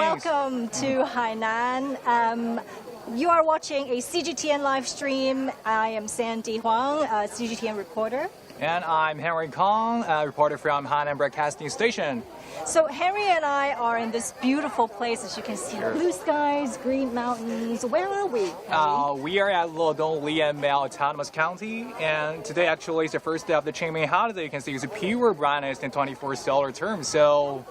welcome to Hainan. You are watching a CGTN live stream. I am Sandy Huang, a CGTN reporter. And I'm Henry Kong, a reporter from Hainan Broadcasting Station. So Henry and I are in this beautiful place, as you can see, blue skies, green mountains. Where are we? We are at Li and Miao Autonomous County, and today actually is the first day of the Qingming holiday. You can see it's a pure brightness in 24 solar terms. So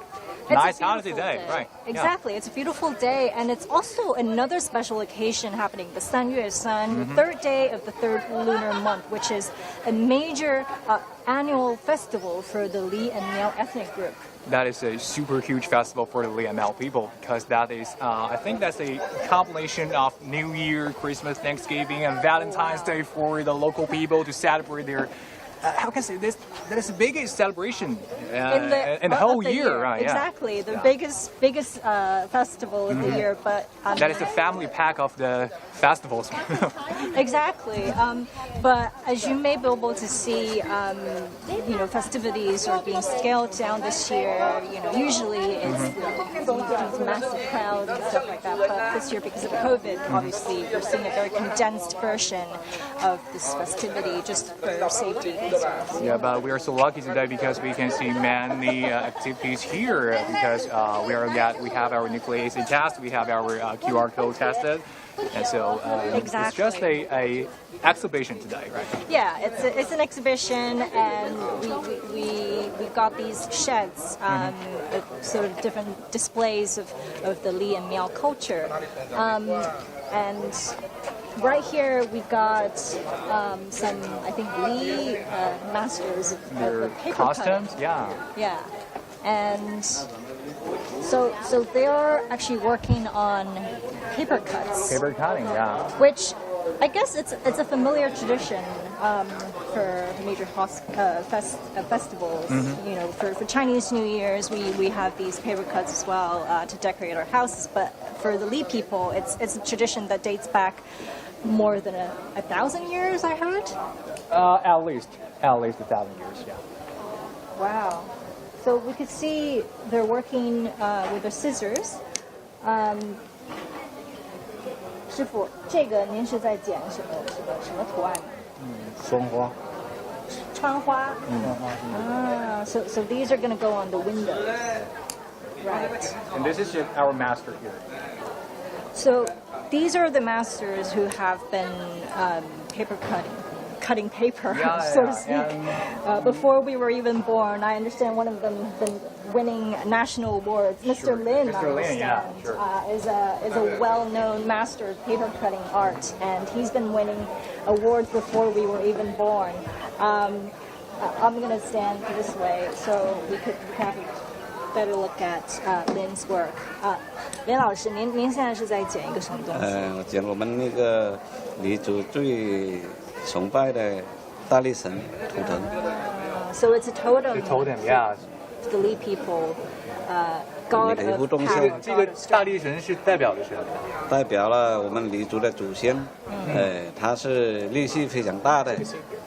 nice holiday day, right? Exactly, it's a beautiful day, and it's also another special occasion happening, the Sanyuesan, the third day of the third lunar month, which is a major annual festival for the Li and Miao ethnic group. That is a super huge festival for the Li and Miao people, because that is, I think that's a combination of New Year, Christmas, Thanksgiving, and Valentine's Day for the local people to celebrate their. How can I say this? That is the biggest celebration in the whole year, right? Exactly, the biggest festival of the year. But that is the family pack of the festivals. Exactly, but as you may be able to see, festivities are being scaled down this year. Usually it's these massive crowds and stuff like that. But this year, because of COVID, obviously we're seeing a very condensed version of this festivity, just for safety concerns. Yeah, but we are so lucky today because we can see many activities here because we have our nucleic acid test, we have our QR code tested, and so it's just a exhibition today, right? Yeah, it's an exhibition, and we've got these sheds, sort of different displays of the Li and Miao culture, and right here we've got some, I think, Li masters of the paper costumes, cutting. yeah, and so they are actually working on paper cuts. Paper cutting, yeah. Which I guess it's a familiar tradition for major festivals. For Chinese New Year's, we have these paper cuts as well to decorate our houses. But for the Li people, it's a tradition that dates back more than 1,000 years, I heard. At least 1,000 years, yeah. Wow. So we could see they're working with their scissors. 师傅，这个您是在剪什么图案？窗花。窗花。So these are going to go on the windows, right? And this is our master here. So these are the masters who have been paper cutting paper, so to speak. Before we were even born, I understand one of them has been winning national awards. Mr. Lin, I understand, is a well-known master of paper cutting art, and he's been winning awards before we were even born. I'm going to stand this way so we could have a better look at Lin's work. 林老师，您现在是在剪一个什么东西？我剪我们那个黎族最崇拜的大力神图腾。So it's a totem. The totem, yeah. The Li people, God of power. 这个大力神是代表的是什么？代表了我们黎族的祖先。他是力气非常大的。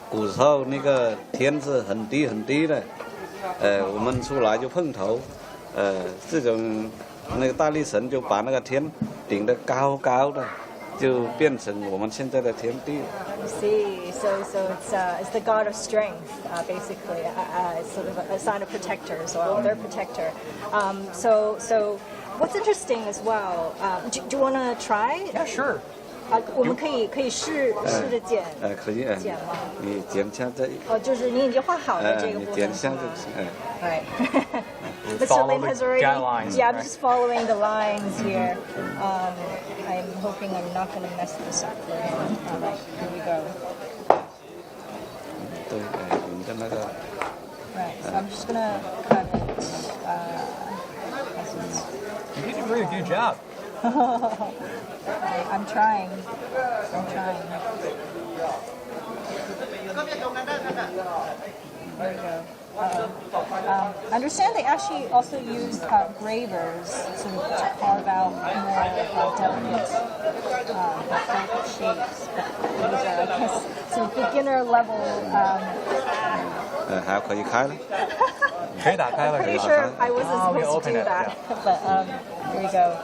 古时候那个天是很低很低的，我们出来就碰头，这种那个大力神就把那个天顶得高高的。就变成我们现在的天地。See, so it's the god of strength, basically. It's sort of a sign of protector, so their protector. So what's interesting as well? Do you want to try? Yeah, sure. 我们可以试着剪。可以剪吗？你剪一下这。就是你已经画好的这个部分。你剪一下就行。Right. Mr. Lin has already. Yeah, I'm just following the lines here. I'm hoping I'm not going to mess this up for him. All right, here we go. Right, so I'm just going to cut it. You did a really good job. I'm trying. There we go. I understand they actually also use gravers to carve out more delicate shapes. But these are, I guess, so beginner level 还可以开了。可以打开了。 Pretty sure I wasn't we supposed to open do it, that, but here we go.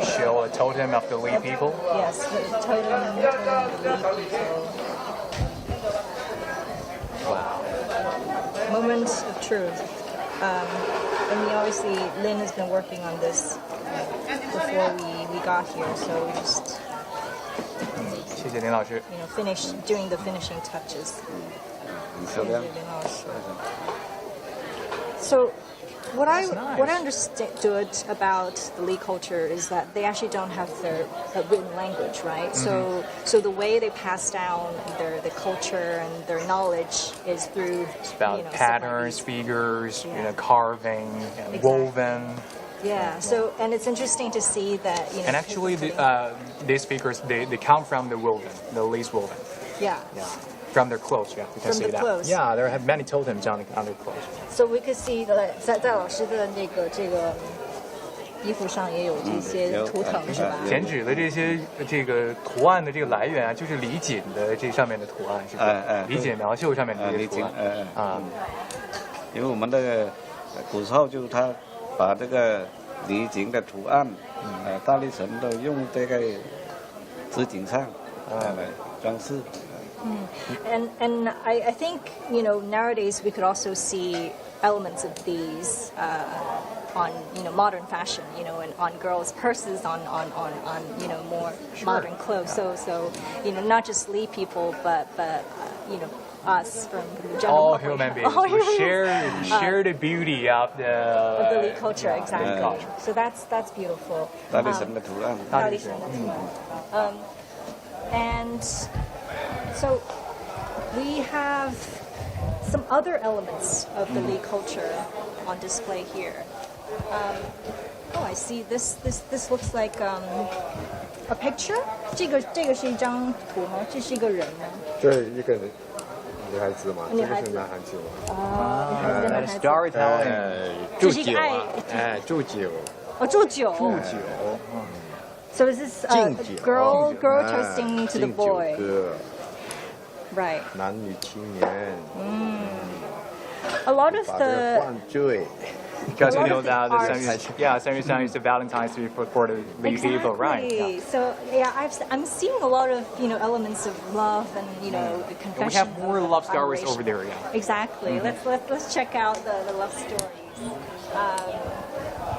Show a totem of the Li people. Yes, the totem of the Li people. Wow. Moment of truth. And obviously, Lin has been working on this before we got here, so we just 谢谢林老师。finish doing the finishing touches. 很漂亮。 So, what I nice. what I understood about the Li culture is that they actually don't have their written language, right? So the way they pass down their culture and their knowledge is through It's about patterns, figures, carving, and Exactly. woven. Yeah. So and it's interesting to see that And actually, these figures they come from the woven, the Li's woven. yeah. From their clothes, yeah, you can From see the that. clothes. Yeah, there have many totems on their clothes. So we could see 在老师的这个衣服上也有这些图腾是吧？剪纸的这个图案的这个来源啊，就是李锦的这上面的图案，是吧？李锦苗绣上面的这些图案。因为我们的古时候就他把这个李锦的图案，大力神都用这个织锦上来装饰。And I think nowadays we could also see elements of these on modern fashion, and on girls' purses, on more modern clothes. So not just Li people, but us from the general All public. human beings who share the beauty of the Li culture, exactly. So that's beautiful. 大力神的图案。大力神的图案。And so we have some other elements of the Li culture on display here. I see. This looks like a picture. 这个是一张图吗？这是一个人吗？这一个女孩子嘛，女孩子这个是男孩子嘛。女孩子跟男孩子。 storytelling. 祝酒啊，祝酒。祝酒。祝酒。 So is this a 敬酒 girl toasting to the boy? 敬酒歌 Right. 男女青年 A lot of 把这个 the 灌醉。 Because we A lot know of the that arts- Sanyuesan is the Valentine's Day for the Li people, right? Exactly. Yeah. So I'm seeing a lot of elements of love and the confession. We have more of love stories adoration. over there, yeah. Exactly. Let's check out the love stories.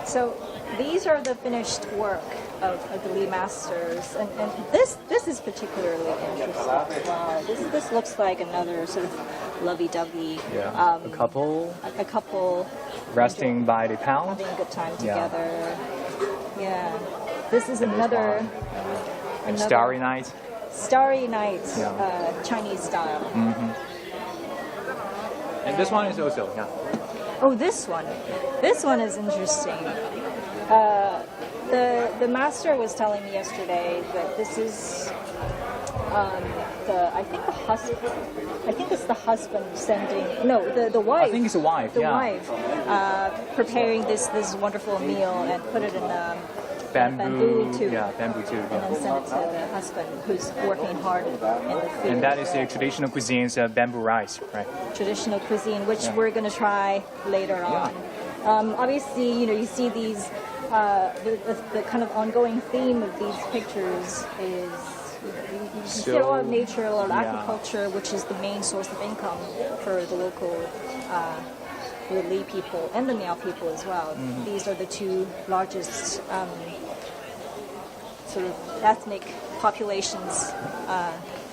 So these are the finished work of the Li masters, and this is particularly interesting. Wow, this looks like another sort of lovey-dovey. Yeah. A couple A couple resting by the pound. having a good time Yeah. together. Yeah. This is another Starry night. Starry Night, Yeah. Chinese style. And this one is also, yeah. Oh, this one. This one is interesting. The master was telling me yesterday that this is I think it's the husband sending the wife. I think it's a wife. The yeah. wife preparing this wonderful meal and put it in a Bamboo tube. Yeah, bamboo tube. And then send it to the husband who's working hard in the food. And that is the traditional cuisine's bamboo rice, right? Traditional cuisine, which we're going to try later on. Obviously, you see these, the kind of ongoing theme of these pictures is you see a lot of nature, a lot of agriculture, which is the main source of income for the local the Li people and the Miao people as well. These are the two largest sort of ethnic populations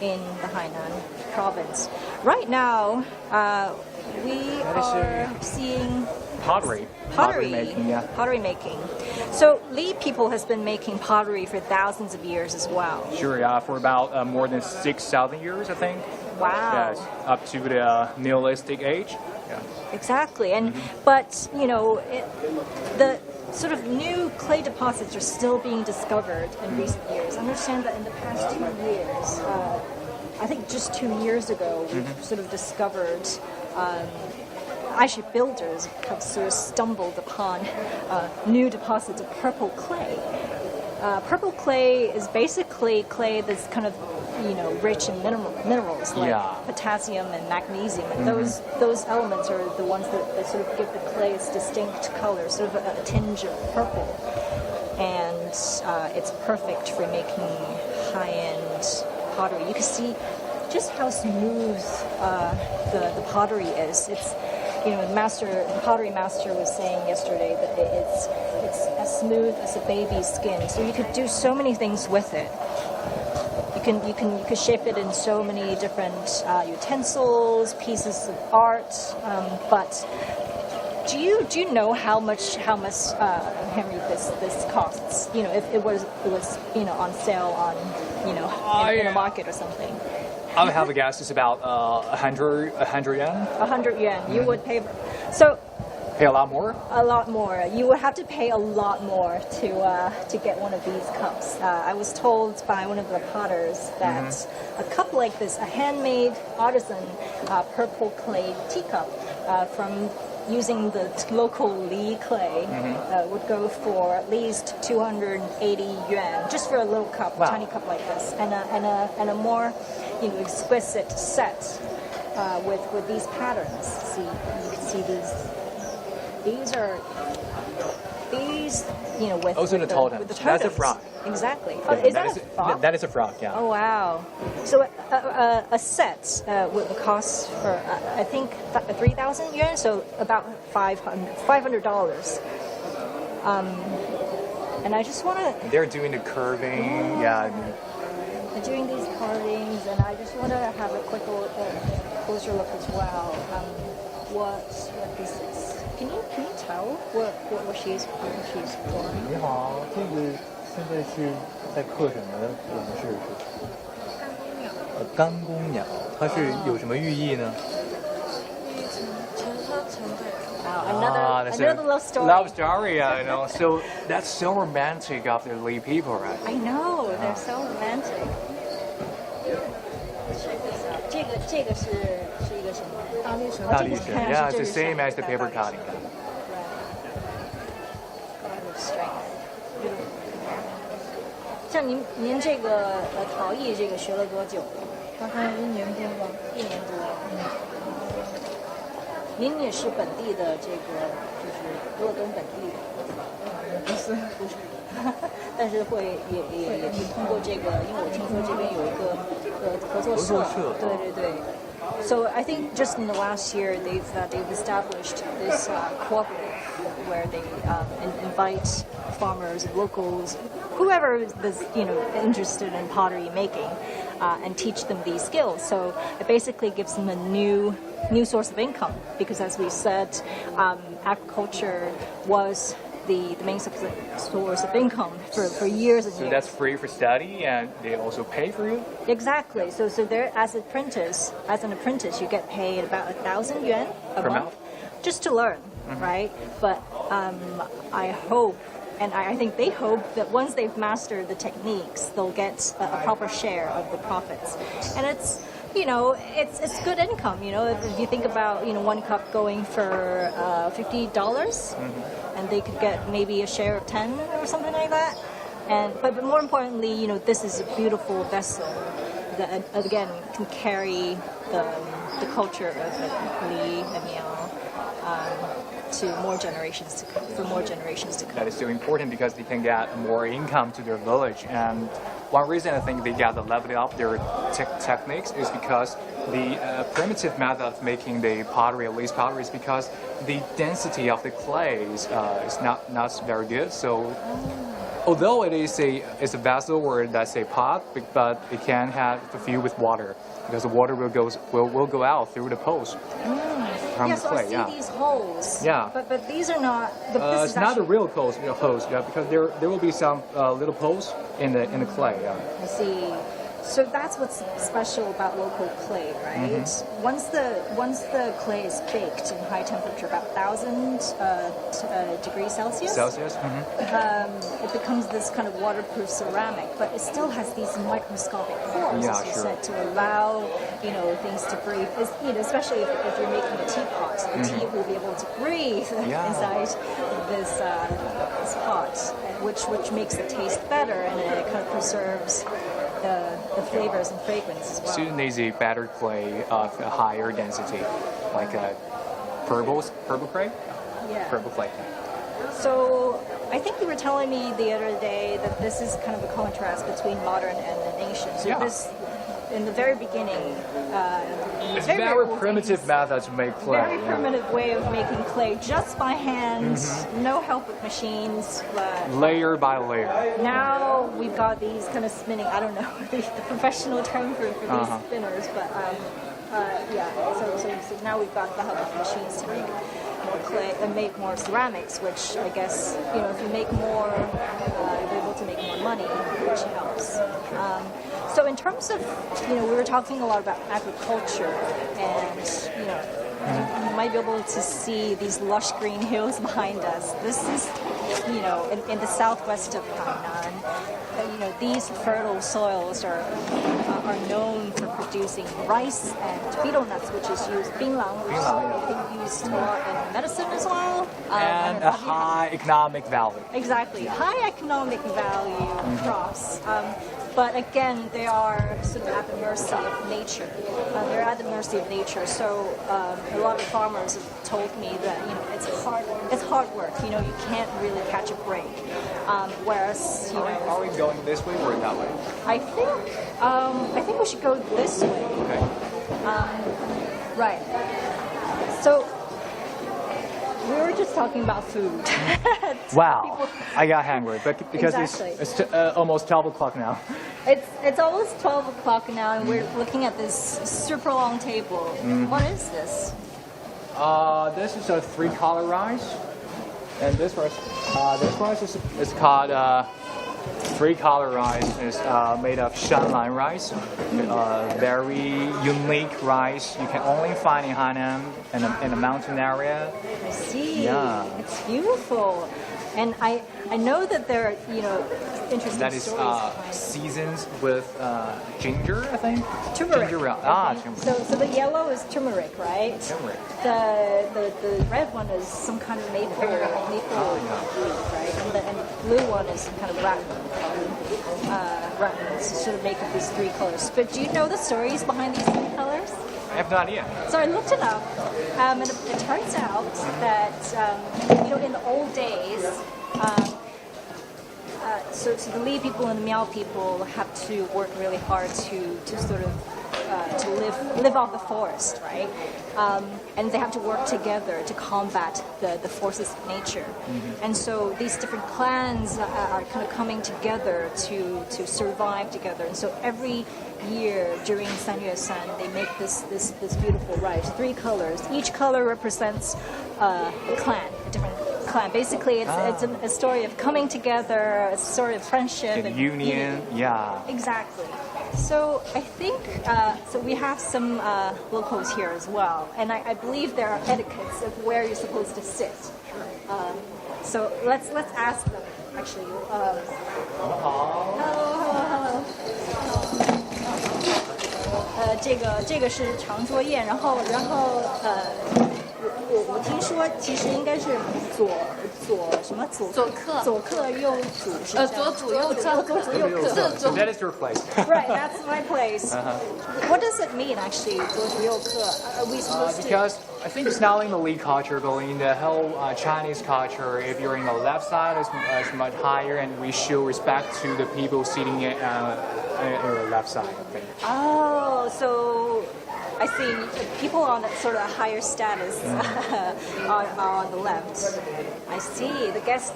in the Hainan province. Right now, we are seeing Pottery. pottery making, yeah. pottery making. So Li people has been making pottery for thousands of years as well. Sure, yeah, for about more than 6,000 years, I think. Wow. Yes, up to the Neolithic age. Yeah. Exactly, and but the sort of new clay deposits are still being discovered in recent years. I understand that in the past 2 years, I think just 2 years ago, we've sort of discovered. Actually, builders have sort of stumbled upon new deposits of purple clay. Purple clay is basically clay that's kind of rich in minerals like potassium and magnesium. And those elements are the ones that sort of give the clay its distinct color, sort of a tinge of purple. And it's perfect for making high-end pottery. You can see just how smooth the pottery is. It's the pottery master was saying yesterday that it's as smooth as a baby's skin. So you could do so many things with it. You could shape it in so many different utensils, pieces of art. But do you know how much Henry this costs? If it was on sale on in a market or something. I would have a guess. It's about 100 yen. 100 yen. You would pay. So. Pay a lot more. A lot more. You would have to pay a lot more to get one of these cups. I was told by one of the potters that a cup like this, a handmade artisan purple clay teacup from using the local Li clay would go for at least 280 yuan just for a little cup, a tiny cup like this, and a more exquisite set with these patterns. See, you can see these with also with the totem. With the That's a frog. Exactly. Yeah, Is that a frog? That is a frog. Yeah. Oh wow! So a set would cost for I think 3,000 yuan, so about $500. And I just want to. They're doing the curving. Yeah. They're doing these carvings, and I just want to have a closer look as well. What this is? Can you tell what she's for? 你好，这个现在是在刻什么？我们是干公鸟，它是有什么寓意呢？ Another love story. Love story, So that's so romantic of the Li people, right? I know, they're so romantic. 这个是一个什么？大力神。大力神 Yeah, it's the same as the paper cutting. Strength. 像您这个陶艺这个学了多久？大概1年多吧。1年多。您也是本地的这个，就是鄂东本地的？不是，但是也通过这个，因为我听说这边有一个合作社。对。So I think just in the last year they've established this cooperative where they invite farmers, locals, whoever is interested in pottery making, and teach them these skills. So it basically gives them a new source of income because, as we said, agriculture was the main source of income for years and years. So that's free for study, and they also pay for you? Exactly. So there, as an apprentice, you get paid about 1,000 yuan a month just to learn, right? But I hope, and I think they hope, that once they've mastered the techniques, they'll get a proper share of the profits. And it's good income. If you think about one cup going for $50, and they could get maybe a share of 10 or something like that. But more importantly, this is a beautiful vessel that again can carry the culture of Li and Miao to more generations to come. For more generations to come. That is so important because they can get more income to their village. And one reason I think they got to level up their techniques is because the primitive method of making the pottery, at least pottery, is because the density of the clay is not very good. So although it's a vessel or that's a pot, but it can have to fill with water because the water will go out through the post. Yeah, so I see these holes. Yeah. But these are not. It's not a real hose, because there will be some little holes in the clay. Yeah. I see. So that's what's special about local clay, right? Once the clay is baked in high temperature, about 1,000 degrees Celsius. It becomes this kind of waterproof ceramic, but it still has these microscopic pores, as you said, to allow things to breathe. Especially if you're making a teapot, the tea will be able to breathe inside this pot, which makes the taste better, and it kind of preserves the flavors and fragrance as well. Student needs a better clay of a higher density, like a purple clay. Yeah. Purple clay. So I think you were telling me the other day that this is kind of a contrast between modern and ancient. So this, in the very beginning, it's very primitive method to make clay. Very primitive way of making clay, just by hand, no help with machines. But layer by layer. now we've got these kind of spinning. I don't know the professional term for these spinners, but yeah. So now we've got the help of machines to make more clay and make more ceramics, which I guess if you make more, you'll be able to make more money, which helps. So in terms of we were talking a lot about agriculture, and you might be able to see these lush green hills behind us. This is in the southwest of Hainan. These fertile soils are known for producing rice and betel nuts, which is used binlang, which is used in medicine as well. And a high economic value. Exactly, high economic value crops. But again, they are sort of at the mercy of nature. They're at the mercy of nature. So a lot of farmers have told me that it's hard work. You can't really catch a break. Whereas Are we going this way or that way? I think we should go this way. Okay. Right. So we were just talking about food. Wow, I got hungry, but because it's almost 12 o'clock now. It's almost 12 o'clock now, and we're looking at this super long table. What is this? This is a 3-color rice, and this rice is called 3-color rice. It's made of Shanlan rice, very unique rice. You can only find in Hainan in the mountain area. I see. Yeah. It's beautiful. And I know that there are, interesting That is stories. seasoned with ginger, I think. Turmeric. Ginger ale. Turmeric. So the yellow is turmeric, right? Turmeric. The red one is some kind of maple leaf, right? And the blue one is some kind of rattan. To sort of make up these 3 colors. But do you know the stories behind these 3 colors? I have no idea. So I looked it up, and it turns out that in the old days, so the Li people and the Miao people have to work really hard to sort of to live off the forest, right? And they have to work together to combat the forces of nature. And so these different clans are kind of coming together to survive together. And so every year during Sanyuesan, they make this beautiful rice, 3 colors. Each color represents a clan, a different clan. Basically, it's a story of coming together, a story of friendship and union. Yeah. Exactly. So I think so. We have some locals here as well, and I believe there are etiquettes of where you're supposed to sit. So let's ask them. Actually, hello. 这个是长桌宴，然后我听说其实应该是左客右主是左主右客。 That is your place. Right, that's my place. What does it mean actually? 左主右客. Are we supposed to? Because I think it's not in the Li culture, but in the whole Chinese culture, if you're in the left side, it's much higher, and we show respect to the people sitting in the left side. I think. Oh, so I see. People on a sort of higher status are on the left. I see. The guests,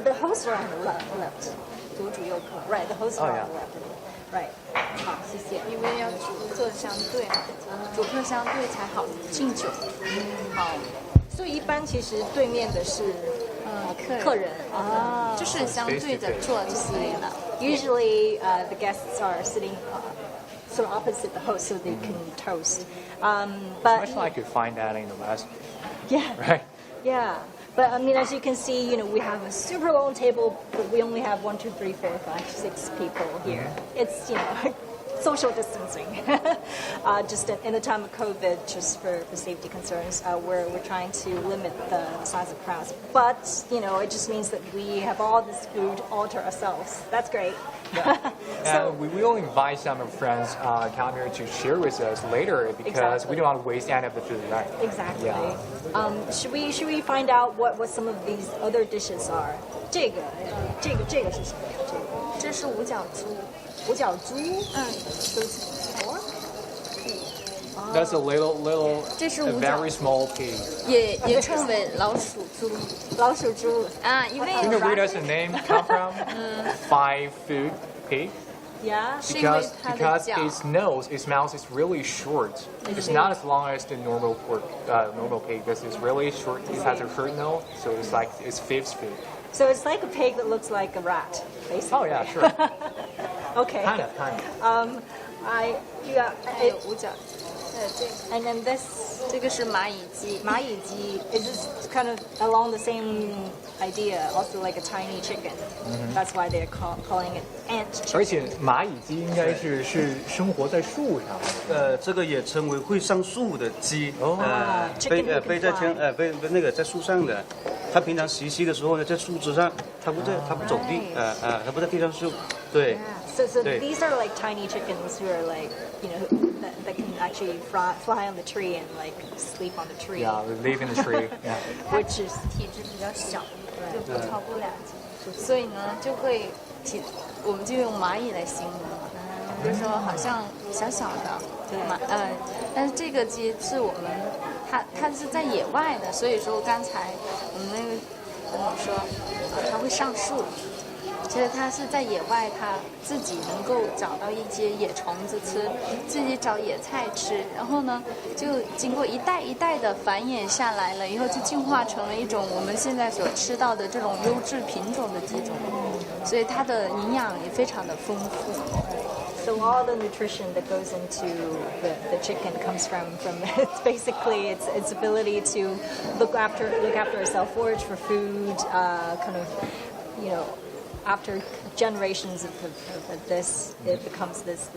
the hosts are on the left. 左主右客. Right, the hosts are on the left. Right. 好，谢谢。因为要坐相对，主客相对才好敬酒。好，所以一般其实对面的是客人啊，就是相对着坐就可以了。Usually, the guests are sitting sort of opposite the host, so they can toast. But Much like you find that in the West, yeah, right? yeah. But I mean, as you can see, we have a super long table, but we only have 1, 2, 3, 4, 5, 6 people here. It's social distancing. Just in the time of COVID, just for safety concerns, we're trying to limit the size of crowds. But it just means that we have all this food all to ourselves. That's great. And we will invite some of our friends come here to share with us later because we don't want to waste any of the food, right? Exactly. Yeah. Should we find out what some of these other dishes are? 这个是什么呀？这是五角猪，五角猪。That's a little, 这是 a 五角 very small pig. 也称为老鼠猪老鼠猪啊，因为 Can you read us the name come from? 5-foot pig. Yeah. Because 是因为它的脚 its mouth is really short. It's not as long as the normal pig because it's really short. It has a short nose, so it's 5 feet. So it's like a pig that looks like a rat, basically. Oh yeah, sure. Okay. Kind of.还有五角，And then this 这个是蚂蚁鸡，蚂蚁鸡 is this kind of along the same idea, also like a tiny chicken. That's why they're calling it ant chicken. 而且蚂蚁鸡应该是生活在树上。这个也称为会上树的鸡，Chicken who can 飞在 fly. 天，飞那个在树上的。它平常习气的时候呢，在树枝上，它不走地，它不在地上树。对， So Hey. these are like tiny chickens who are like, that can actually fly on the tree and like sleep on the tree. Yeah, we live in the tree. Yeah. 它只是体质比较小，就不超过2斤，所以呢我们就用蚂蚁来形容，就是说好像小小的，但是这个鸡是我们它是在野外的，所以说刚才我们那个跟我说，它会上树。其实它是在野外，它自己能够找到一些野虫子吃，自己找野菜吃，然后呢，就经过一代一代的繁衍下来了，以后就进化成了一种我们现在所吃到的这种优质品种的鸡种，所以它的营养也非常的丰富。So all the nutrition that goes into the chicken comes from it's basically its ability to look after itself, forage for food, kind of, after generations of this, it becomes this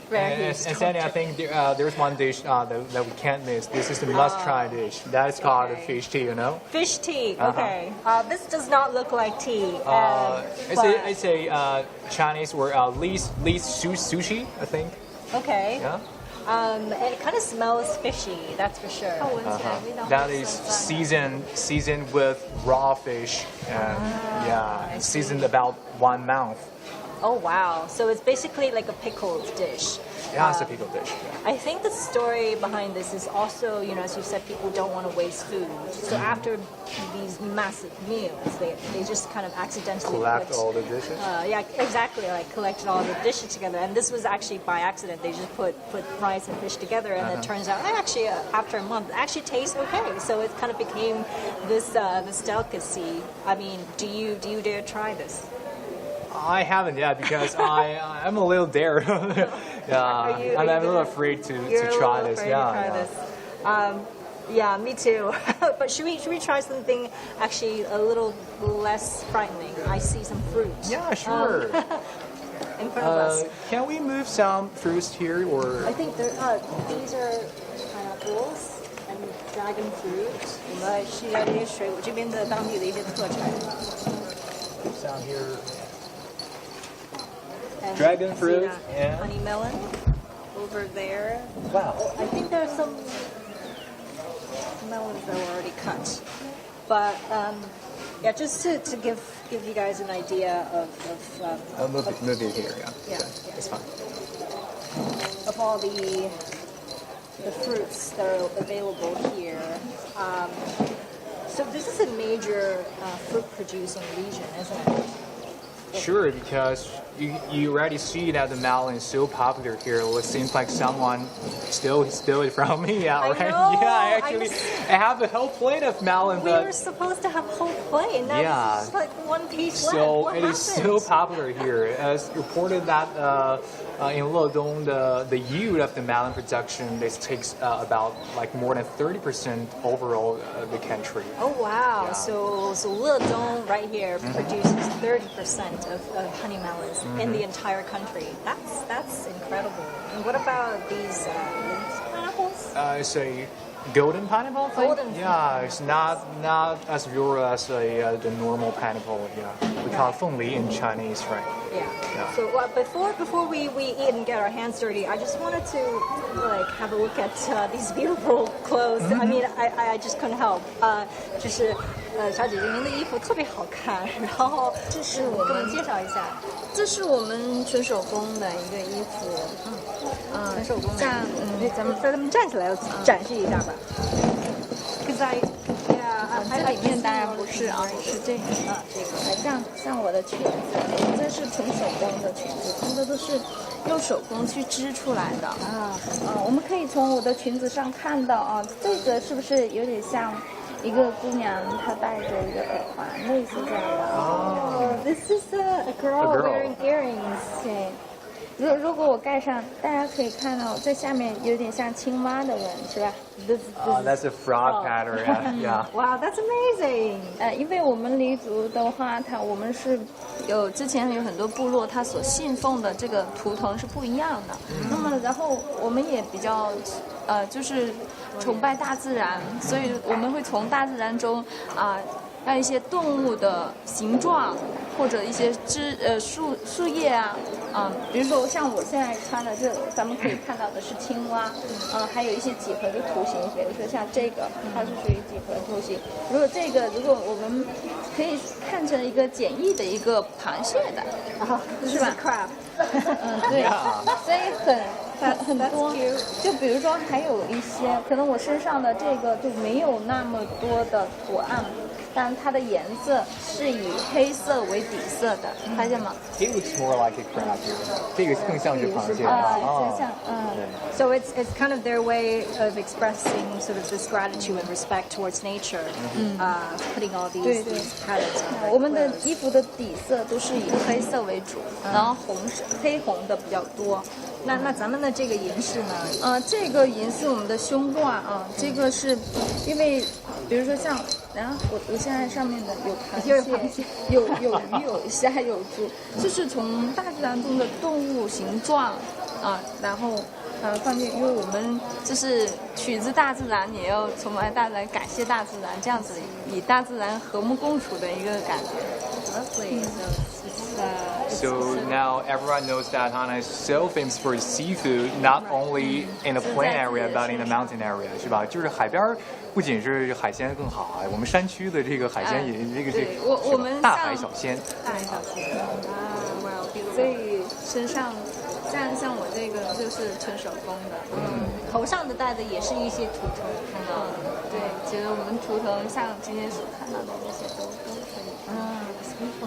very And Sandy, I think there's one dish that we can't miss. This is the must-try dish. That is called fish tea, Fish tea. Okay. This does not look like tea. It's a Chinese word, Li's sushi, I think. Okay. Yeah. And it kind of smells fishy. That's for sure. 它闻起来味道 That 很 is 酸 seasoned with raw fish, and seasoned about 1 month. Oh wow! So it's basically like a pickled dish. Yeah, it's a pickle dish. I think the story behind this is also, as you said, people don't want to waste food. So after these massive meals, they just kind of accidentally Collect put, all the dishes. Yeah, exactly. Like collected all the dishes together, and this was actually by accident. They just put rice and fish together, and it turns out actually after a month, it actually tastes okay. So it kind of became this delicacy. I mean, do you dare try this? I haven't yet because I'm a little dared. I'm a little afraid to try this. Yeah, me too. But should we try something actually a little less frightening? I see some fruits. Yeah, sure. In front of us. Can we move some fruits here, or I think these are pineapples and dragon fruit. 我们是要这些水果这边的当地的一些特产。 down here? And Dragon I see fruit that and- honey melon over there. Wow. I think there's some melons that were already cut. But yeah, just to give you guys an idea of I'll move it here. Yeah, It's fine. of all the fruits that are available here. So this is a major fruit producing region, isn't it? Sure, because you already see that the melon is so popular here. It seems like someone stole it from me. Yeah, I right? know, Yeah, I have a whole plate of melon, We were but supposed to have a whole plate, and now Yeah. there's just like one piece left. so What it is so happened? popular here. As reported that in Lodong, the yield of the melon production this takes about like more than 30% overall the country. Oh wow! Yeah. So Ledong right here produces 30% of honey melons in the entire country. That's incredible. And what about these pineapples? It's a golden pineapple. I think? Golden Yeah, it's not as pure as the normal pineapple. Yeah, we call it 凤梨 in Chinese, right? Yeah. Yeah. So before we eat and get our hands dirty, I just wanted to like have a look at these beautiful clothes. I mean, I just couldn't help. 就是小姐姐您的衣服特别好看，然后这是给我我们们介绍一下。这是我们纯手工的一个衣服，纯手工的这样咱们站起来展示一下吧。Cause yeah, 这里面当然不是啊，是这个像我的裙子，这是纯手工的裙子，它们都是用手工去织出来的我们可以从我的裙子上看到啊，这个是不是有点像一个姑娘她戴着一个耳环，类似这样的。Oh, this is a girl wearing earrings. 对。如果我盖上，大家可以看到在下面有点像青蛙的纹，是吧？ That's a frog pattern. Yeah. Wow, that's amazing. 因为我们黎族的话，我们是之前有很多部落，他所信奉的这个图腾是不一样的。那么，然后我们也比较就是崇拜大自然，所以我们会从大自然中让一些动物的形状，或者一些树叶比如说像我现在穿的这，咱们可以看到的是青蛙，还有一些几何的图形，比如说像这个，它是属于几何图形。如果我们可以看成一个简易的一个螃蟹的，是吧 ？Crab. 对，所以很多，就比如说还有一些，可能我身上的这个就没有那么多的图案。但它的颜色是以黑色为底色的，发现吗？ It looks more like a crab. 这个更像是螃蟹。So it's kind of their way of expressing sort of this gratitude and respect towards nature. Putting all these patterns. 我们的衣服的底色都是以黑色为主，然后黑红的比较多。那咱们的这个银饰呢？这个银是我们的胸挂这个是因为，比如说像，然后我现在上面的有螃蟹，有鱼有虾有猪，这是从大自然中的动物形状然后放进，因为我们就是取自大自然，也要崇拜大自然，感谢大自然，这样子与大自然和睦共处的一个感觉。Lovely. So now everyone knows that Hainan is so famous for seafood, not only in the plain area but in the mountain area, 是吧？就是海边不仅是海鲜更好我们山区的这个海鲜也我们大海小鲜。大海小鲜所以身上像我这个就是纯手工的，头上的戴的也是一些图腾，看到对，其实我们图腾像今天所看到的这些都可以。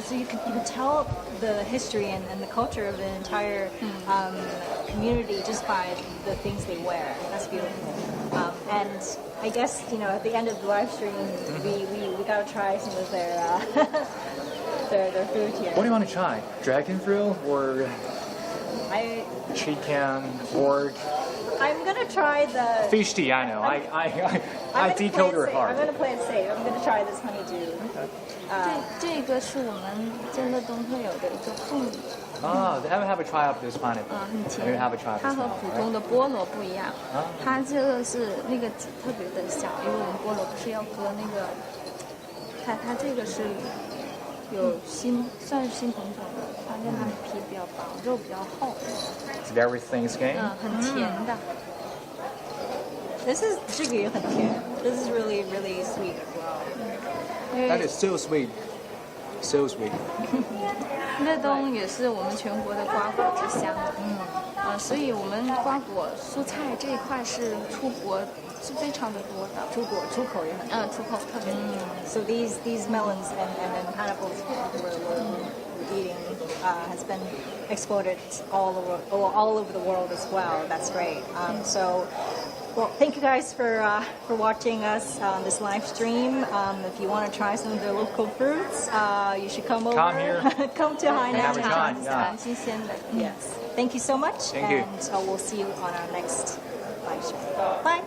So you can tell the history and the culture of an entire community just by the things they wear. That's beautiful. And I guess at the end of the live stream, we gotta try some of their their food here. What do you want to try? Dragon fruit or chicken, pork? I'm gonna try the fish tea. I know. I decode your heart. I'm gonna play it safe. I'm gonna try this honeydew. 这个是我们真的东特有的一个凤梨。They haven't have a try of this pineapple. 很甜。Have a try. 它和普通的菠萝不一样，它这个是那个籽特别的小，因为我们菠萝不是要割那个，它这个是算是新品种的，它跟它的皮比较薄，肉比较厚。It's very thin skin. 很甜的。这个也很甜。This is really really sweet as well. That is so sweet, so sweet. 乐东也是我们全国的瓜果之乡，所以我们瓜果蔬菜这一块是出国是非常的多的，出口也很出口特别多。So these melons and pineapples we're eating has been exported all over the world as well. That's great. Well, thank you guys for watching us on this live stream. If you want to try some of the local fruits, you should come over. Come here. Come to Hainan.新鲜的。Yes. Thank you so much. Thank you. And we'll see you on our next live stream. Bye.